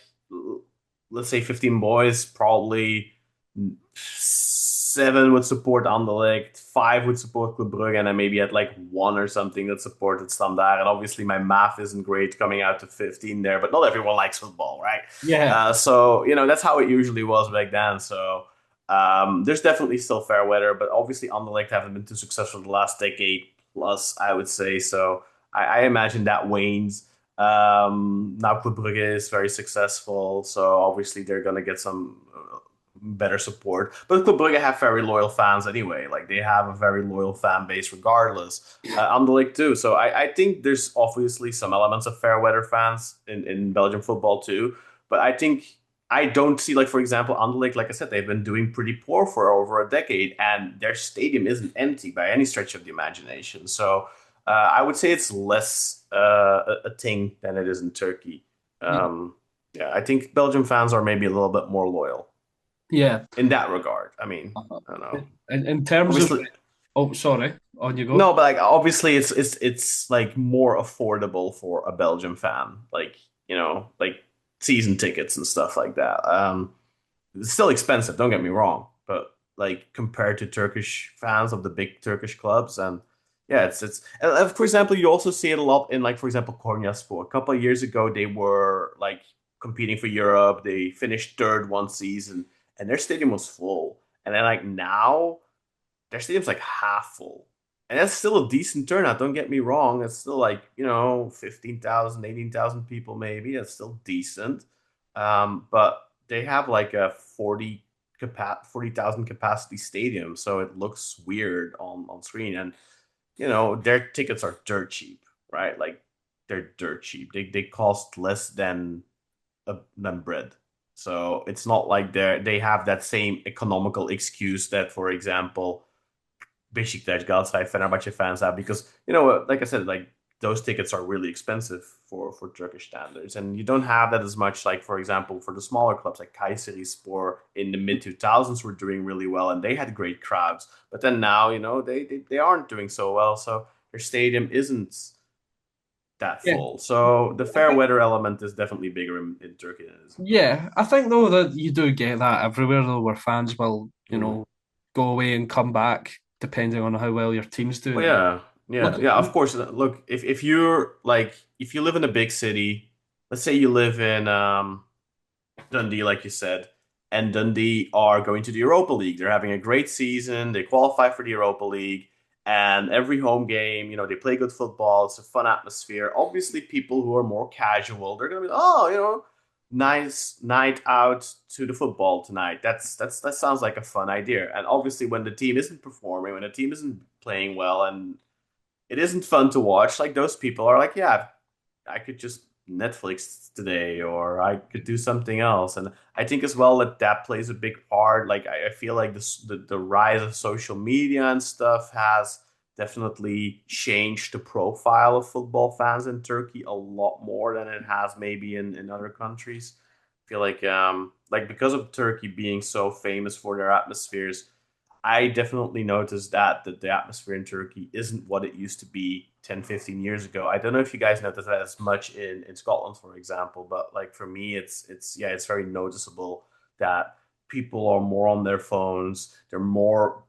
let's say 15 boys, probably seven would support Anderlecht, five would support Club Brugge, and then maybe at like one or something that supported Standard. And obviously, my math isn't great coming out to 15 there, but not everyone likes football, right? yeah, So that's how it usually was back then. So there's definitely still fair weather, but obviously Anderlecht haven't been too successful the last decade plus, I would say. So I imagine that wanes. Now Club Brugge is very successful, so obviously they're gonna get some better support. But Club Brugge have very loyal fans anyway. Like they have a very loyal fan base regardless. Anderlecht too. So I think there's obviously some elements of fair weather fans in Belgian football too. But I think I don't see like for example Anderlecht, like I said, they've been doing pretty poor for over a decade, and their stadium isn't empty by any stretch of the imagination. So I would say it's less a thing than it is in Turkey. Um, yeah, I think Belgian fans are maybe a little bit more loyal yeah. in that regard. I mean, I don't know. In terms of, Obviously, oh, sorry, on you go. no, but like obviously, it's like more affordable for a Belgian fan, like like season tickets and stuff like that. It's still expensive. Don't get me wrong, but like compared to Turkish fans of the big Turkish clubs, and yeah, it's. And for example, you also see it a lot in like for example Konyaspor. A couple of years ago, they were like competing for Europe. They finished third one season, and their stadium was full. And then like now their stadium's like half full. And that's still a decent turnout, don't get me wrong. It's still like, 15,000, 18,000 people maybe. That's still decent. But they have like a 40,000 capacity stadium, so it looks weird on screen. And their tickets are dirt cheap, right? Like they're dirt cheap. They cost less than bread. So it's not like they have that same economical excuse that, for example, Besiktas, Galatasaray, Fenerbahce fans have, because like I said, like those tickets are really expensive for Turkish standards, and you don't have that as much. Like for example, for the smaller clubs like Kayserispor in the mid 2000s were doing really well, and they had great crowds. But then now, they aren't doing so well, so their stadium isn't that Yeah, full. So the I fair think weather element is definitely bigger in Turkey than it is in Belgium. yeah, I think though that you do get that everywhere though, where fans will Mm. go away and come back depending on how well your team's Well, doing. yeah, Look, yeah, yeah. Of course. Look, if you're like if you live in a big city, let's say you live in Dundee, like you said, and Dundee are going to the Europa League. They're having a great season. They qualify for the Europa League, and every home game, they play good football. It's a fun atmosphere. Obviously, people who are more casual, they're gonna be, oh, nice night out to the football tonight. That sounds like a fun idea. And obviously, when the team isn't performing, when the team isn't playing well, and it isn't fun to watch, like those people are like, yeah, I could just Netflix today, or I could do something else. And I think as well that that plays a big part. Like I feel like the rise of social media and stuff has definitely changed the profile of football fans in Turkey a lot more than it has maybe in other countries. I feel like because of Turkey being so famous for their atmospheres, I definitely noticed that the atmosphere in Turkey isn't what it used to be 10, 15 years ago. I don't know if you guys noticed that as much in Scotland, for example, but like for me, it's very noticeable that people are more on their phones. They're more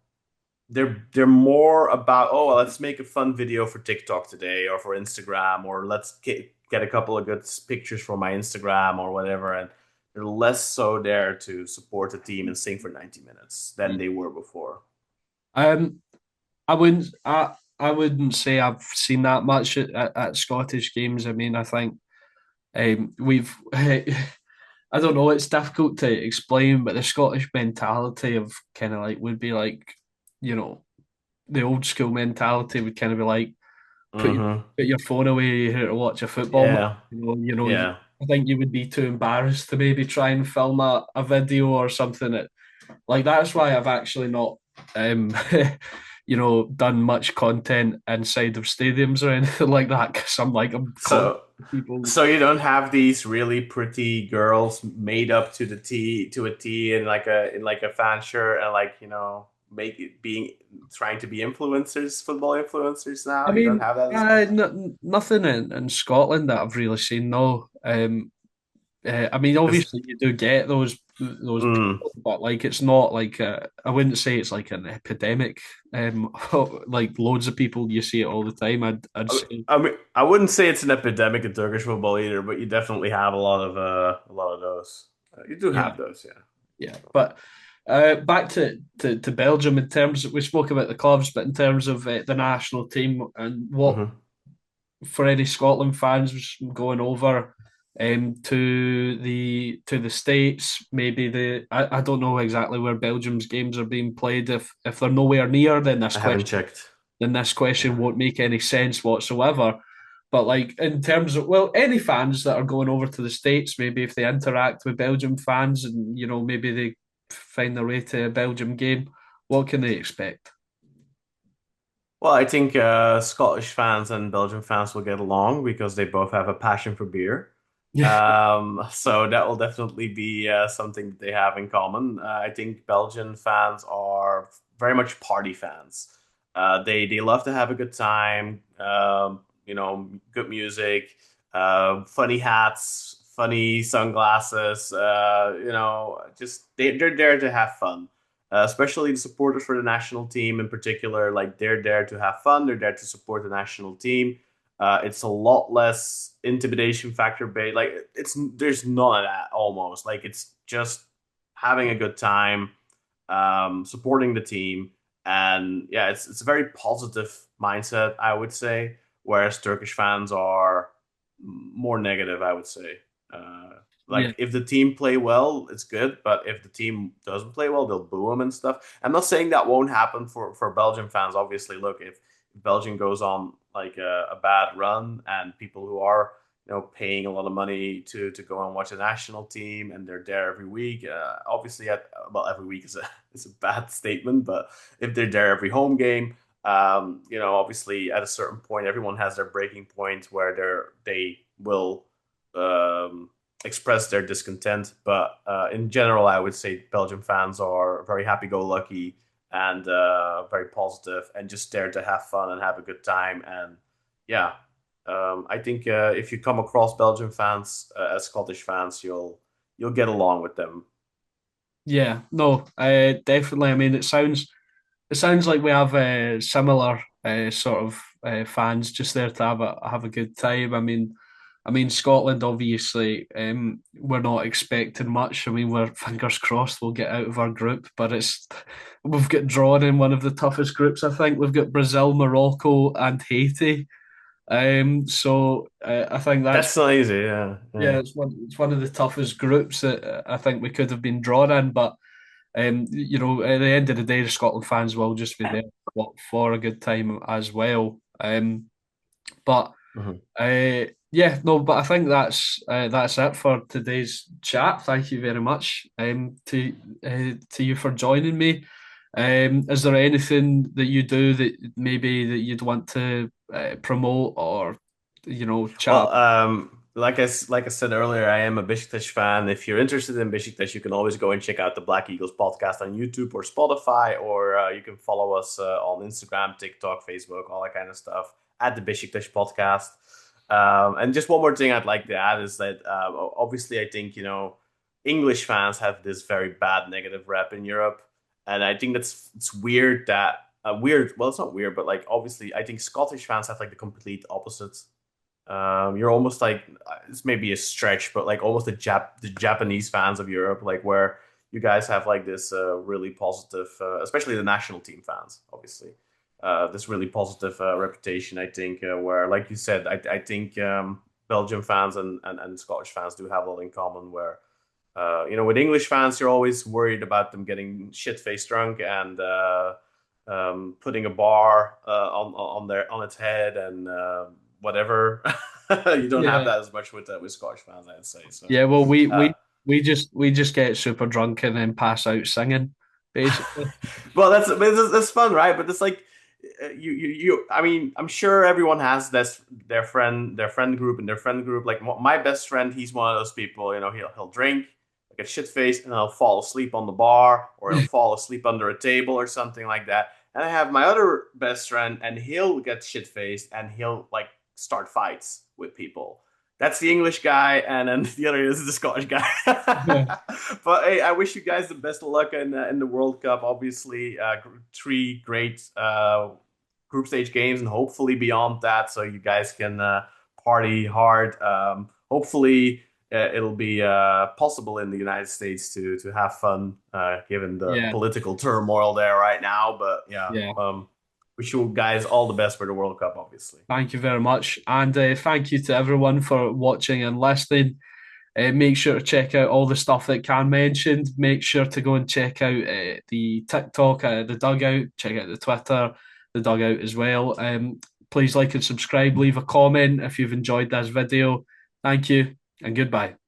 about, oh, well, let's make a fun video for TikTok today or for Instagram, or let's get a couple of good pictures for my Instagram or whatever. And they're less so there to support the team and sing for 90 minutes than they were before. um, I wouldn't say I've seen that much at Scottish games. I mean, I think we've I don't know, it's difficult to explain, but the Scottish mentality of kind of like would be like, you know, the old school mentality would kind of be like put your Mm-hmm. put your phone away, you're here to watch a football match. Yeah. Yeah. I think you would be too embarrassed to maybe try and film a video or something. Like that's why I've actually not, um, done much content inside of stadiums or anything like that because I'm conscious So, of people. so you don't have these really pretty girls made up to the T to a T in like a fan shirt and like make it being trying to be influencers, football influencers now. I You don't mean, have that as much. nothing in Scotland that I've really seen. No, I mean, 'Cause- obviously you do get those mm, people, but like it's not like I wouldn't say it's like an epidemic. Like loads of people, you see it all the time. I'd say, I wouldn't say it's an epidemic in Turkish football either, but you definitely have a lot of those. You do yeah, have those, yeah. yeah. But back to Belgium in terms we spoke about the clubs, but in terms of the national team and what Hmm. for any Scotland fans going over to the States, maybe I don't know exactly where Belgium's games are being played. If they're nowhere near, I haven't checked. then this question Yeah. won't make any sense whatsoever. But like in terms of any fans that are going over to the States, maybe if they interact with Belgium fans and maybe they find their way to a Belgium game, what can they expect? Well, I think Scottish fans and Belgian fans will get along because they both have a passion for beer. Yeah, So that will definitely be something that they have in common. I think Belgian fans are very much party fans. They love to have a good time. Good music, funny hats, funny sunglasses. Just they're there to have fun, especially the supporters for the national team in particular. Like they're there to have fun. They're there to support the national team. It's a lot less intimidation factor based. Like there's none of that almost. Like it's just having a good time, supporting the team, and yeah, it's a very positive mindset, I would say. Whereas Turkish fans are more negative, I would say. yeah, Like if the team play well, it's good, but if the team doesn't play well, they'll boo them and stuff. I'm not saying that won't happen for Belgian fans. Obviously, look, if Belgium goes on like a bad run and people who are paying a lot of money to go and watch a national team and they're there every week, obviously every week is a is a bad statement, but if they're there every home game, obviously at a certain point, everyone has their breaking point where they will um, express their discontent. But in general, I would say Belgian fans are very happy-go-lucky and very positive and just there to have fun and have a good time. And yeah, I think if you come across Belgian fans as Scottish fans, you'll get along with them. yeah. No, definitely. I mean, it sounds like we have similar sort of fans just there to have a good time. I mean Scotland obviously we're not expecting much. I mean we're fingers crossed we'll get out of our group, but it's we've got drawn in one of the toughest groups. I think we've got Brazil, Morocco, and Haiti. So I think that's That's not easy. Yeah, yeah, yeah. it's one of the toughest groups that I think we could have been drawn in, but. At the end of the day, the Scotland fans will just be there for a good time as well. But Mhm. yeah, no, but I think that's it for today's chat. Thank you very much to you for joining me. Is there anything that you do that maybe that you'd want to promote or chat? Well, like I said earlier, I am a Besiktas fan. If you're interested in Besiktas, you can always go and check out the Black Eagles podcast on YouTube or Spotify, or you can follow us on Instagram, TikTok, Facebook, all that kind of stuff at the Besiktas podcast. And just one more thing I'd like to add is that obviously I think English fans have this very bad negative rep in Europe, and I think it's weird that weird. Well, it's not weird, but like obviously I think Scottish fans have like the complete opposite. You're almost like it's maybe a stretch, but like almost the Japanese fans of Europe, like where you guys have like this really positive, especially the national team fans, obviously. this really positive reputation. I think where, like you said, I think Belgian fans and Scottish fans do have a lot in common. Where with English fans, you're always worried about them getting shit faced drunk and putting a bar on its head and whatever. You don't have Yeah. that as much with Scottish fans, I'd say. So, Yeah, well, we uh, we we just get super drunk and then pass out singing, basically. well, that's fun, right? But it's like you. I mean, I'm sure everyone has this their friend group and their friend group. Like my best friend, he's one of those people. He'll drink, get shit faced, and he'll fall asleep on the bar, or he'll fall asleep under a table or something like that. And I have my other best friend, and he'll get shit faced, and he'll like start fights with people. That's the English guy, and then the other is the Scottish guy. Yeah. But hey, I wish you guys the best of luck in the World Cup. Obviously, three great group stage games, and hopefully beyond that, so you guys can party hard. Hopefully, it'll be possible in the United States to have fun, given the Yeah. political turmoil there right now. But yeah, Yeah. wish you guys all the best for the World Cup, obviously. Thank you very much. And thank you to everyone for watching and listening. Make sure to check out all the stuff that Kaan mentioned. Make sure to go and check out the TikTok, the Dugout. Check out the Twitter, the Dugout as well. Please like and subscribe. Leave a comment if you've enjoyed this video. Thank you and goodbye.